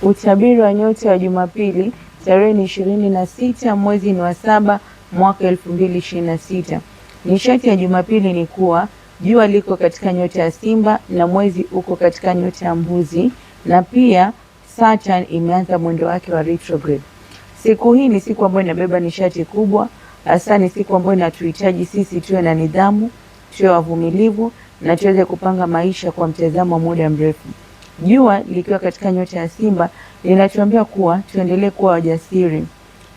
Utabiri wa nyota wa Jumapili tarehe ni 26 mwezi ni wa 7 mwaka 2026. Nishati ya Jumapili ni kuwa jua liko katika nyota ya Simba na mwezi uko katika nyota ya Mbuzi, na pia Saturn imeanza mwendo wake wa retrograde. Siku hii ni siku ambayo inabeba nishati kubwa, hasa ni siku ambayo inatuhitaji sisi tuwe na nidhamu, tuwe wavumilivu na tuweze kupanga maisha kwa mtazamo wa muda mrefu. Jua likiwa katika nyota ya Simba linatuambia kuwa tuendelee kuwa wajasiri,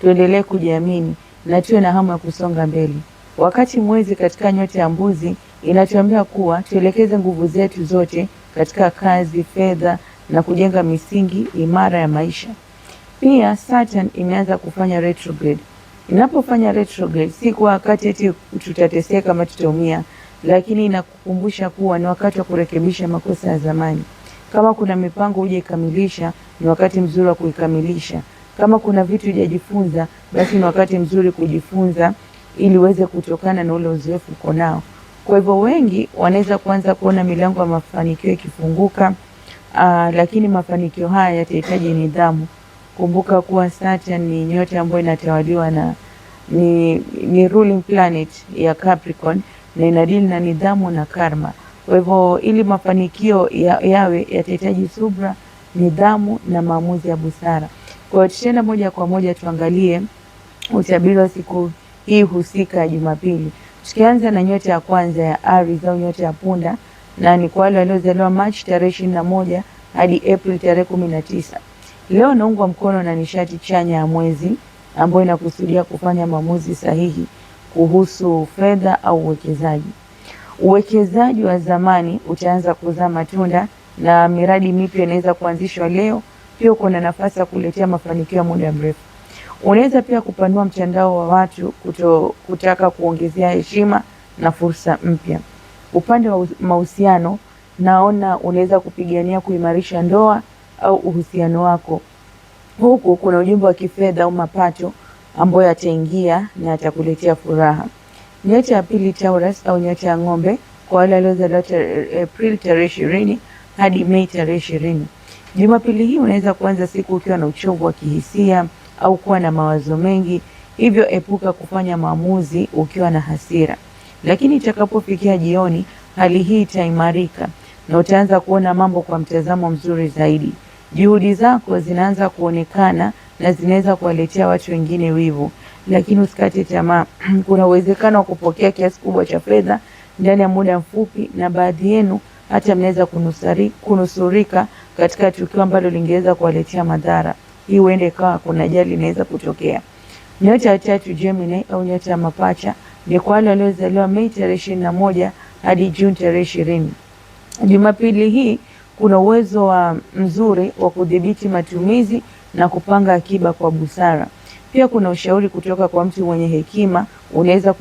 tuendelee kujiamini na tuwe na hamu ya kusonga mbele. Wakati mwezi katika nyota ya Mbuzi inatuambia kuwa tuelekeze nguvu zetu zote katika kazi, fedha na kujenga misingi imara ya maisha. Pia Saturn imeanza kufanya retrograde. Inapofanya retrograde si kwa wakati eti tutateseka ama tutaumia, lakini inakukumbusha kuwa ni wakati wa kurekebisha makosa ya zamani. Kama kuna mipango hujaikamilisha, ni wakati mzuri wa kuikamilisha. Kama kuna vitu hujajifunza, basi ni wakati mzuri kujifunza ili uweze kutokana na ule uzoefu uko nao. Kwa hivyo wengi wanaweza kuanza kuona milango ya mafanikio ikifunguka, lakini mafanikio haya yatahitaji nidhamu. Kumbuka kuwa Saturn ni nyota ambayo inatawaliwa na ni ruling planet ya Capricorn na inadili na nidhamu na karma. Kwa hivyo ili mafanikio yawe yatahitaji subra, nidhamu na maamuzi ya busara. Kwa hiyo tutaenda moja kwa moja tuangalie utabiri wa siku hii husika ya Jumapili. Tukianza na nyota ya kwanza ya Aries au nyota ya punda, na ni kwa wale waliozaliwa Machi tarehe 21 hadi April tarehe 19. Leo naungwa mkono na nishati chanya ya mwezi ambayo inakusudia kufanya maamuzi sahihi kuhusu fedha au uwekezaji. Uwekezaji wa zamani utaanza kuzaa matunda na miradi mipya inaweza kuanzishwa leo. Pia kuna nafasi ya kuletea mafanikio ya muda mrefu. Unaweza pia kupanua mtandao wa watu kutaka kuongezea heshima na fursa mpya. Upande wa mahusiano, naona unaweza kupigania kuimarisha ndoa au uhusiano wako. Huku kuna ujumbe wa kifedha au mapato ambayo yataingia na yatakuletea furaha. Nyota ya pili Taurus au nyota ya ng'ombe, kwa wale waliozaliwa April tarehe 20 hadi Mei tarehe 20. Jumapili hii unaweza kuanza siku ukiwa na uchovu wa kihisia au kuwa na mawazo mengi, hivyo epuka kufanya maamuzi ukiwa na hasira. Lakini itakapofikia jioni, hali hii itaimarika na utaanza kuona mambo kwa mtazamo mzuri zaidi. Juhudi zako zinaanza kuonekana na zinaweza kuwaletea watu wengine wivu, lakini usikate tamaa. Kuna uwezekano wa kupokea kiasi kubwa cha fedha ndani ya muda mfupi, na baadhi yenu hata mnaweza kunusurika katika tukio ambalo lingeweza kuwaletea madhara. Hii huende kawa kuna ajali inaweza kutokea. Nyota ya tatu Gemini au nyota ya mapacha, ni kwa wale waliozaliwa Mei tarehe 21 hadi Juni tarehe 20. Jumapili hii kuna uwezo wa mzuri wa kudhibiti matumizi na kupanga akiba kwa busara. Pia kuna ushauri kutoka kwa mtu mwenye hekima, unaweza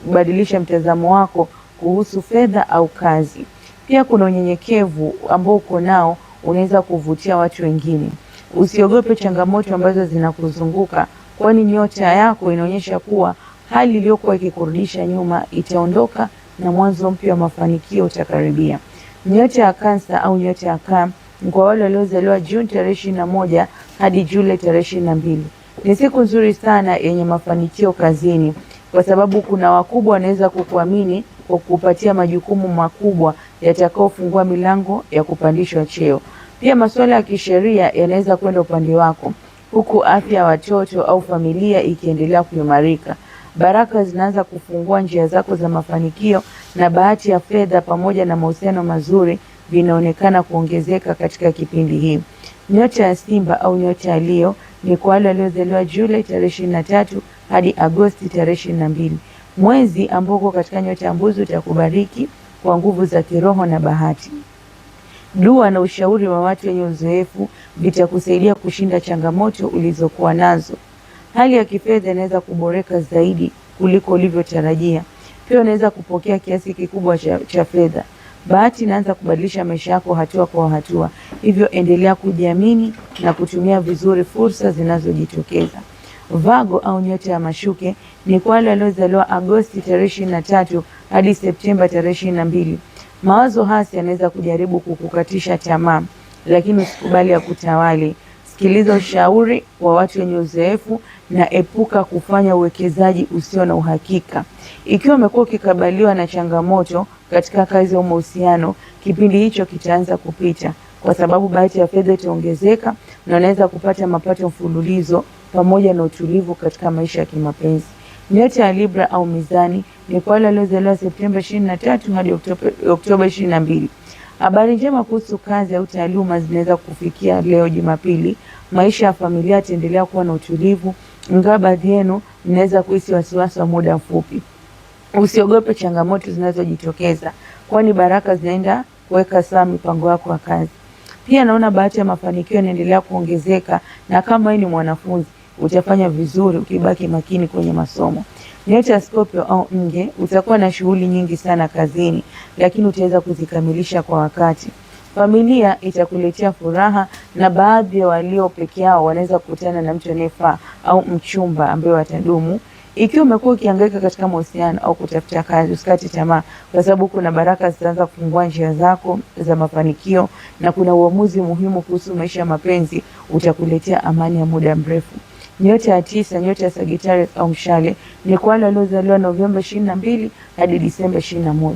kubadilisha mtazamo wako kuhusu fedha au kazi. Pia kuna unyenyekevu ambao uko nao, unaweza kuvutia watu wengine. Usiogope changamoto ambazo zinakuzunguka, kwani nyota yako inaonyesha kuwa hali iliyokuwa ikikurudisha nyuma itaondoka na mwanzo mpya wa mafanikio utakaribia. Nyota ya Cancer au nyota ya Kaa, kwa wale waliozaliwa Juni tarehe 21 hadi Julai tarehe 22. Ni siku nzuri sana yenye mafanikio kazini, kwa sababu kuna wakubwa wanaweza kukuamini kwa kukupatia majukumu makubwa yatakaofungua milango ya kupandishwa cheo. Pia masuala ya kisheria yanaweza kwenda upande wako, huku afya ya watoto au familia ikiendelea kuimarika. Baraka zinaanza kufungua njia zako za mafanikio, na bahati ya fedha pamoja na mahusiano mazuri vinaonekana kuongezeka katika kipindi hii. Nyota ya Simba au nyota ya Leo, ni kwa wale waliozaliwa Julai tarehe 23 hadi Agosti tarehe 22. Mwezi ambao uko katika nyota ya Mbuzi utakubariki kwa nguvu za kiroho na bahati. Dua na ushauri wa watu wenye uzoefu vitakusaidia kushinda changamoto ulizokuwa nazo. Hali ya kifedha inaweza kuboreka zaidi kuliko ulivyotarajia. Pia unaweza kupokea kiasi kikubwa cha fedha. Bahati inaanza kubadilisha maisha yako hatua kwa hatua. Hivyo endelea kujiamini na kutumia vizuri fursa zinazojitokeza. Vago au nyota ya Mashuke, ni kwa wale waliozaliwa Agosti tarehe 23 hadi Septemba tarehe 22. Mawazo hasi yanaweza kujaribu kukukatisha tamaa, lakini usikubali ya kutawali. sikiliza ushauri wa watu wenye uzoefu na epuka kufanya uwekezaji usio na uhakika. Ikiwa umekuwa ukikabiliwa na changamoto katika kazi au mahusiano, kipindi hicho kitaanza kupita, kwa sababu bahati ya fedha itaongezeka na unaweza kupata mapato mfululizo pamoja na utulivu katika maisha ya kimapenzi. Nyota ya Libra au Mizani ni kwa wale waliozaliwa Septemba 23 hadi Oktoba 22. Habari njema kuhusu kazi au taaluma zinaweza kufikia leo Jumapili. Maisha ya familia yataendelea kuwa na utulivu, ingawa baadhi yenu mnaweza kuhisi wasiwasi wa muda mfupi. Usiogope changamoto zinazojitokeza, kwani baraka zinaenda kuweka sawa mipango yako ya kazi. Pia naona bahati ya mafanikio inaendelea kuongezeka, na kama wewe ni mwanafunzi utafanya vizuri ukibaki makini kwenye masomo. Nyota ya Scorpio au Nge, utakuwa na shughuli nyingi sana kazini, lakini utaweza kuzikamilisha kwa wakati. Familia itakuletea furaha, na baadhi ya walio peke yao wanaweza kukutana na mtu anayefaa au mchumba ambaye watadumu. Ikiwa umekuwa ukihangaika katika mahusiano au kutafuta kazi, usikate tamaa, kwa sababu kuna baraka zitaanza kufungua njia zako za mafanikio, na kuna uamuzi muhimu kuhusu maisha ya mapenzi utakuletea amani ya muda mrefu. Nyota ya 9, nyota ya Sagittarius au Mshale, ni kwa wale waliozaliwa Novemba 22 hadi Disemba 21.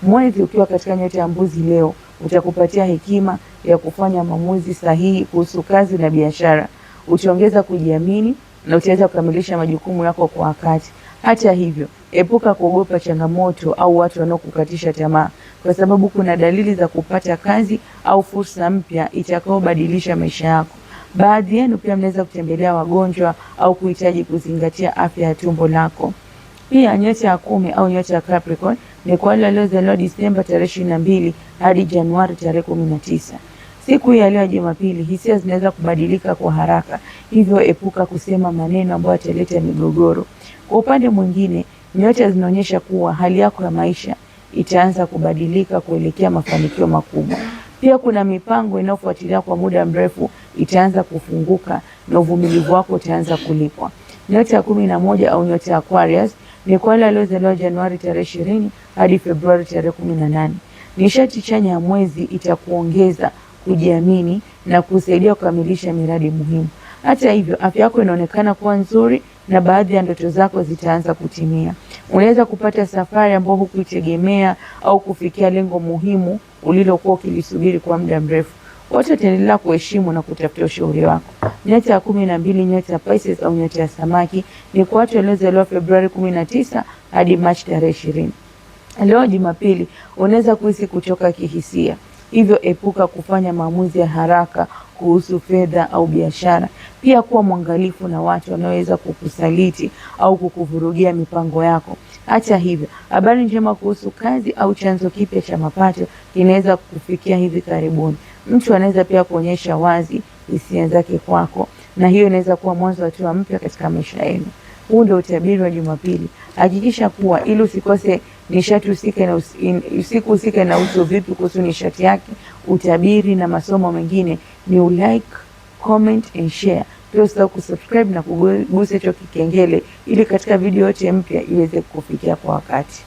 Mwezi ukiwa katika nyota ya Mbuzi leo utakupatia hekima ya kufanya maamuzi sahihi kuhusu kazi na biashara. Utaongeza kujiamini na utaweza kukamilisha majukumu yako kwa wakati. Hata hivyo, epuka kuogopa changamoto au watu wanaokukatisha tamaa, kwa sababu kuna dalili za kupata kazi au fursa mpya itakayobadilisha maisha yako. Baadhi yenu pia mnaweza kutembelea wagonjwa au kuhitaji kuzingatia afya ya tumbo lako. Pia nyota ya 10 au nyota ya Capricorn ni kwa wale waliozaliwa Disemba tarehe 22 hadi Januari tarehe 19. Siku hii ya leo Jumapili, hisia zinaweza kubadilika kwa haraka, hivyo epuka kusema maneno ambayo yataleta migogoro. Kwa upande mwingine, nyota zinaonyesha kuwa hali yako ya maisha itaanza kubadilika kuelekea mafanikio makubwa. Pia kuna mipango inayofuatilia kwa muda mrefu itaanza kufunguka, na uvumilivu wako utaanza kulipwa. Nyota ya 11 au nyota ya Aquarius ni kwa wale waliozaliwa Januari tarehe 20 hadi Februari tarehe 18. Nishati chanya ya mwezi itakuongeza kujiamini na kusaidia kukamilisha miradi muhimu. Hata hivyo, afya yako inaonekana kuwa nzuri na baadhi ya ndoto zako zitaanza kutimia. Unaweza kupata safari ambayo hukuitegemea au kufikia lengo muhimu ulilokuwa ukilisubiri kwa muda mrefu. Wote wataendelea kuheshimu na kutafuta ushauri wako. Nyota ya 12, nyota ya Pisces au nyota ya Samaki ni kwa watu waliozaliwa Februari 19 hadi Machi tarehe 20. Leo Jumapili unaweza kuhisi kuchoka kihisia, hivyo epuka kufanya maamuzi ya haraka kuhusu fedha au biashara. Pia kuwa mwangalifu na watu wanaoweza kukusaliti au kukuvurugia mipango yako. Hata hivyo, habari njema kuhusu kazi au chanzo kipya cha mapato kinaweza kufikia hivi karibuni. Mtu anaweza pia kuonyesha wazi hisia zake kwako, na hiyo inaweza kuwa mwanzo wa hatua mpya katika maisha yenu. Huu ndio utabiri wa Jumapili. Hakikisha kuwa ili usikose nishati usiku husika na uso vipi kuhusu nishati yake, utabiri na masomo mengine, ni ulike, comment and share. Pia usisahau kusubscribe na kugusa hicho kikengele ili katika video yote mpya iweze kufikia kwa wakati.